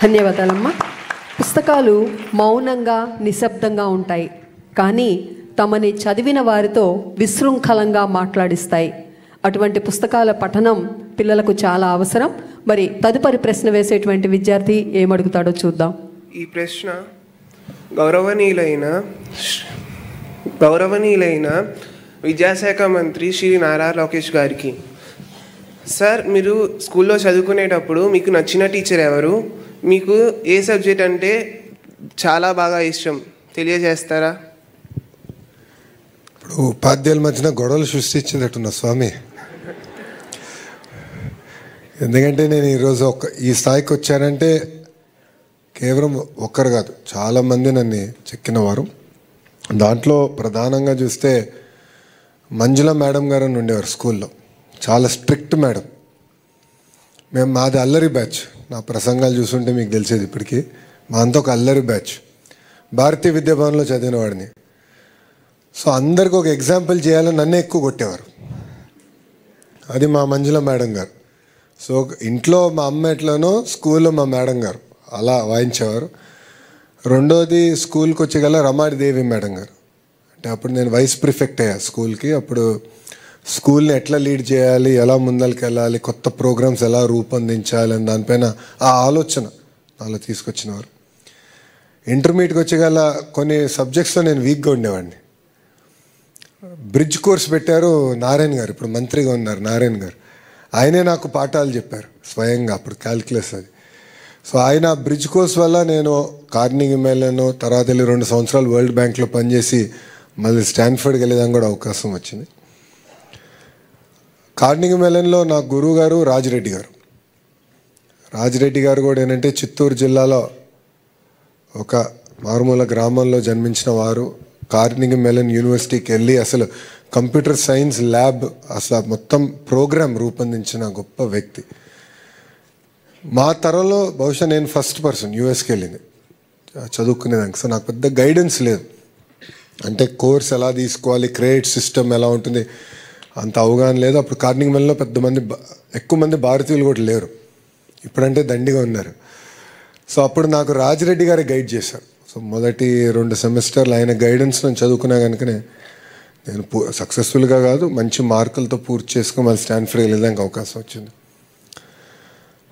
ధన్యవాదాలమ్మా. పుస్తకాలు మౌనంగా నిశ్శబ్దంగా ఉంటాయి, కానీ తమని చదివిన వారితో విశృంఖలంగా మాట్లాడిస్తాయి. అటువంటి పుస్తకాల పఠనం పిల్లలకు చాలా అవసరం. మరి తదుపరి ప్రశ్న వేసేటువంటి విద్యార్థి ఏమడుగుతాడో చూద్దాం. ఈ ప్రశ్న గౌరవనీయులైన విద్యాశాఖ మంత్రి శ్రీ నారా లోకేష్ గారికి. సార్, మీరు స్కూల్లో చదువుకునేటప్పుడు మీకు నచ్చిన టీచర్ ఎవరు? మీకు ఏ సబ్జెక్ట్ అంటే చాలా బాగా ఇష్టం తెలియజేస్తారా? ఇప్పుడు ఉపాధ్యాయుల మధ్యన గొడవలు సృష్టించేటట్టున్నా స్వామి. ఎందుకంటే నేను ఈరోజు ఈ స్థాయికి వచ్చానంటే కేవలం ఒక్కరు కాదు, చాలామంది నన్ను చెక్కినవారు. దాంట్లో ప్రధానంగా చూస్తే మంజుల మేడం గారు అని ఉండేవారు స్కూల్లో. చాలా స్ట్రిక్ట్ మేడం. మాది అల్లరి బ్యాచ్. నా ప్రసంగాలు చూస్తుంటే మీకు తెలిసేది ఇప్పటికీ. మా అంతా ఒక అల్లరి బ్యాచ్. భారతీయ విద్యాభవన్లో చదివిన వాడిని. సో అందరికి ఒక ఎగ్జాంపుల్ చేయాలని నన్నే ఎక్కువ కొట్టేవారు. అది మా మంజుల మేడం గారు. సో ఇంట్లో మా అమ్మ ఎట్లనో స్కూల్లో మా మేడం గారు అలా వాయించేవారు. రెండోది స్కూల్కి వచ్చేగల రమాదేవి మేడం గారు. అంటే అప్పుడు నేను వైస్ ప్రిఫెక్ట్ అయ్యా స్కూల్కి. అప్పుడు స్కూల్ని ఎట్లా లీడ్ చేయాలి, ఎలా ముందరికి వెళ్ళాలి, కొత్త ప్రోగ్రామ్స్ ఎలా రూపొందించాలి అని దానిపైన ఆ ఆలోచన నాలో తీసుకొచ్చినవారు. ఇంటర్మీడియట్కి వచ్చేగల కొన్ని సబ్జెక్ట్స్లో నేను వీక్గా ఉండేవాడిని. బ్రిడ్జ్ కోర్స్ పెట్టారు నారాయణ గారు, ఇప్పుడు మంత్రిగా ఉన్నారు నారాయణ గారు. ఆయనే నాకు పాఠాలు చెప్పారు స్వయంగా. అప్పుడు క్యాల్కులస్ అది. సో ఆయన బ్రిడ్జ్ కోర్స్ వల్ల నేను కార్నింగ్ మెల్లన్, తర్వాత వెళ్ళి 2 సంవత్సరాలు వరల్డ్ బ్యాంక్లో పనిచేసి మళ్ళీ స్టాన్ఫర్డ్కి వెళ్ళేదానికి కూడా అవకాశం వచ్చింది. కార్నింగ్ మెల్లన్లో నా గురువు గారు రాజిరెడ్డి గారు. రాజిరెడ్డి గారు కూడా ఏంటంటే చిత్తూరు జిల్లాలో ఒక మారుమూల గ్రామంలో జన్మించిన వారు. కార్నింగ్ మెల్లన్ యూనివర్సిటీకి వెళ్ళి అసలు కంప్యూటర్ సైన్స్ ల్యాబ్, అసలు మొత్తం ప్రోగ్రామ్ రూపొందించిన గొప్ప వ్యక్తి. మా తరంలో బహుశా నేను ఫస్ట్ పర్సన్ యూఎస్కి వెళ్ళింది చదువుకునేదానికి. సో నాకు పెద్ద గైడెన్స్ లేదు. అంటే కోర్స్ ఎలా తీసుకోవాలి, క్రెడిట్ సిస్టమ్ ఎలా ఉంటుంది అంత అవగాహన లేదు. అప్పుడు కార్నింగ్ మెల్లన్లో ఎక్కువ మంది భారతీయులు కూడా లేరు. ఇప్పుడంటే దండిగా ఉన్నారు. సో అప్పుడు నాకు రాజిరెడ్డి గారే గైడ్ చేశారు. సో మొదటి 2 సెమిస్టర్లు ఆయన గైడెన్స్ నేను చదువుకున్నా కనుకనే నేను సక్సెస్ఫుల్గా కాదు మంచి మార్కులతో పూర్తి చేసుకుని మళ్ళీ స్టాన్ఫర్డ్ వెళ్ళడానికి అవకాశం వచ్చింది.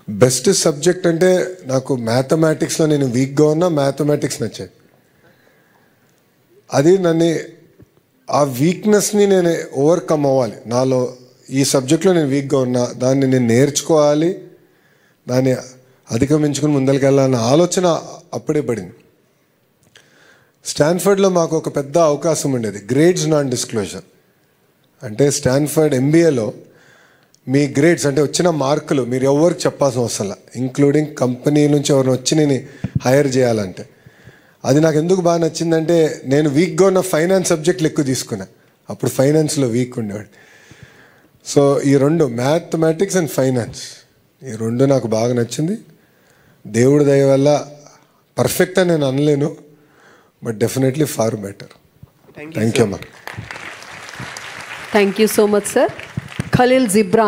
బెస్ట్ సబ్జెక్ట్ అంటే నాకు మ్యాథమెటిక్స్లో నేను వీక్గా ఉన్నా మ్యాథమెటిక్స్ నచ్చాయి. అది నన్ను ఆ వీక్నెస్ని నేను ఓవర్కమ్ అవ్వాలి. నాలో ఈ సబ్జెక్ట్లో నేను వీక్గా ఉన్నా దాన్ని నేను నేర్చుకోవాలి, దాన్ని అధిగమించుకుని ముందరికి వెళ్ళాలన్న ఆలోచన అప్పుడే పడింది. స్టాన్ఫర్డ్లో మాకు ఒక పెద్ద అవకాశం ఉండేది, గ్రేడ్స్ నాన్ డిస్క్లోజర్. అంటే స్టాన్ఫర్డ్ ఎంబీఏలో మీ గ్రేడ్స్ అంటే వచ్చిన మార్కులు మీరు ఎవరికి చెప్పాల్సిన అవసరం లేదు, ఇంక్లూడింగ్ కంపెనీ నుంచి ఎవరిని వచ్చి నేను హైర్ చేయాలంటే. అది నాకు ఎందుకు బాగా నచ్చిందంటే నేను వీక్గా ఉన్న ఫైనాన్స్ సబ్జెక్టులు ఎక్కువ తీసుకున్నా. అప్పుడు ఫైనాన్స్లో వీక్ ఉండేవాడు. సో ఈ 2 మ్యాథమెటిక్స్ అండ్ ఫైనాన్స్, ఈ 2 నాకు బాగా నచ్చింది. దేవుడి దయ వల్ల పర్ఫెక్ట్ అని నేను అనలేను, but definitely far better. Thank you అమ్మా. Thank you so much sir. Khalil Ghibran.